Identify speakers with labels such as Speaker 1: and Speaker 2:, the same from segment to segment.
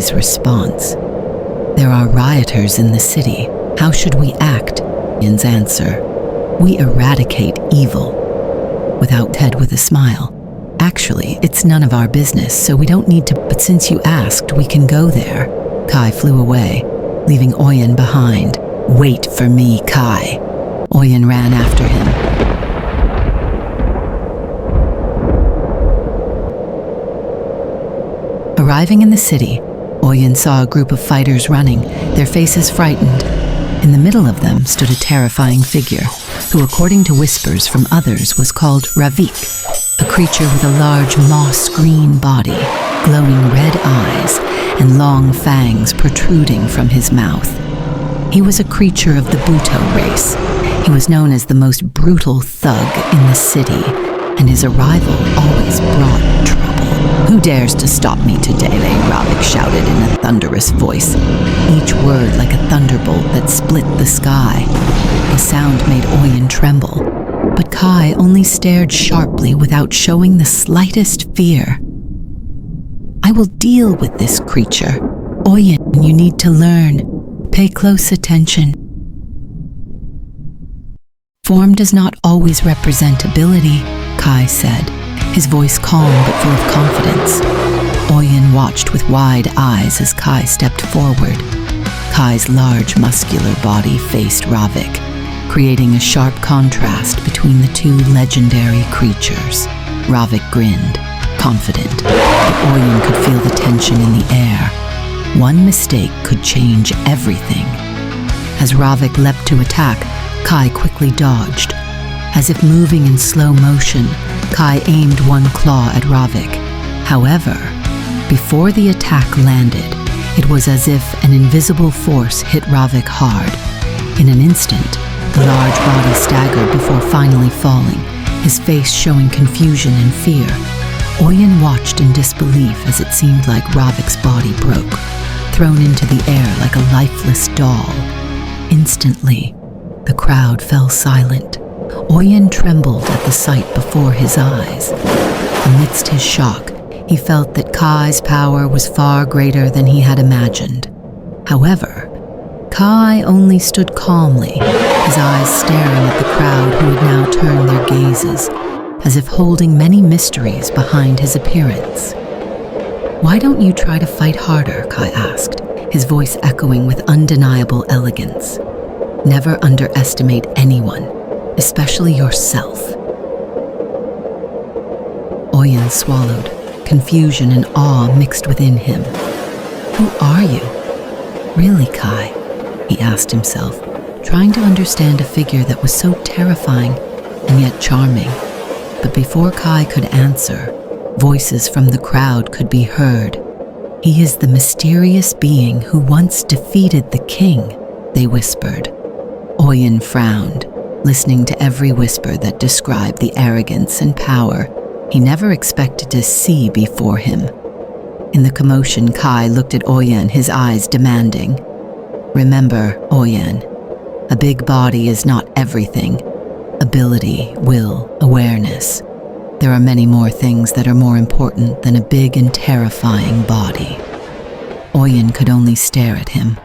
Speaker 1: Kai's response. "There are rioters in the city. How should we act?" Oyen's answer. "We eradicate evil." Without head with a smile. "Actually, it's none of our business, so we don't need to, but since you asked, we can go there." Kai flew away, leaving Oyen behind. "Wait for me, Kai." Oyen ran after him. Arriving in the city, Oyen saw a group of fighters running, their faces frightened. In the middle of them stood a terrifying figure, who, according to whispers from others, was called Ravik, a creature with a large moss-green body, glowing red eyes, and long fangs protruding from his mouth. He was a creature of the Buto race. He was known as the most brutal thug in the city, and his arrival always brought trouble. "Who dares to stop me today?" Ravik shouted in a thunderous voice, each word like a thunderbolt that split the sky. The sound made Oyen tremble, but Kai only stared sharply without showing the slightest fear. "I will deal with this creature. Oyen, you need to learn. Pay close attention. Form does not always represent ability," Kai said, his voice calm but full of confidence. Oyen watched with wide eyes as Kai stepped forward. Kai's large, muscular body faced Ravik, creating a sharp contrast between the two legendary creatures. Ravik grinned, confident, but Oyen could feel the tension in the air. One mistake could change everything. As Ravik leapt to attack, Kai quickly dodged. As if moving in slow motion, Kai aimed one claw at Ravik. However, before the attack landed, it was as if an invisible force hit Ravik hard. In an instant, the large body staggered before finally falling, his face showing confusion and fear. Oyen watched in disbelief as it seemed like Ravik's body broke, thrown into the air like a lifeless doll. Instantly, the crowd fell silent. Oyen trembled at the sight before his eyes. Amidst his shock, he felt that Kai's power was far greater than he had imagined. However, Kai only stood calmly, his eyes staring at the crowd who had now turned their gazes, as if holding many mysteries behind his appearance. "Why don't you try to fight harder?" Kai asked, his voice echoing with undeniable elegance. "Never underestimate anyone, especially yourself." Oyen swallowed, confusion and awe mixed within him. "Who are you? Really, Kai?" he asked himself, trying to understand a figure that was so terrifying and yet charming. But before Kai could answer, voices from the crowd could be heard. "He is the mysterious being who once defeated the king," they whispered. Oyen frowned, listening to every whisper that described the arrogance and power he never expected to see before him. In the commotion, Kai looked at Oyen, his eyes demanding. "Remember, Oyen, a big body is not everything. Ability, will, awareness. There are many more things that are more important than a big and terrifying body." Oyen could only stare at him,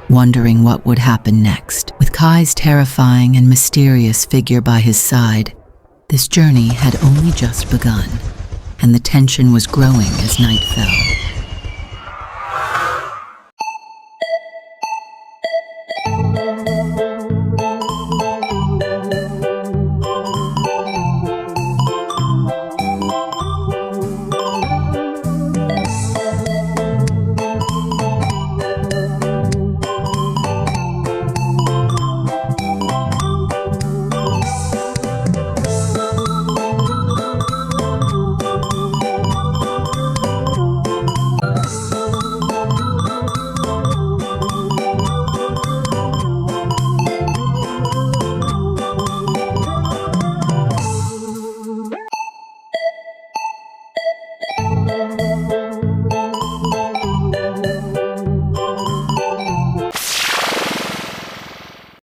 Speaker 1: wondering what would happen next. With Kai's terrifying and mysterious figure by his side, this journey had only just begun, and the tension was growing as night fell.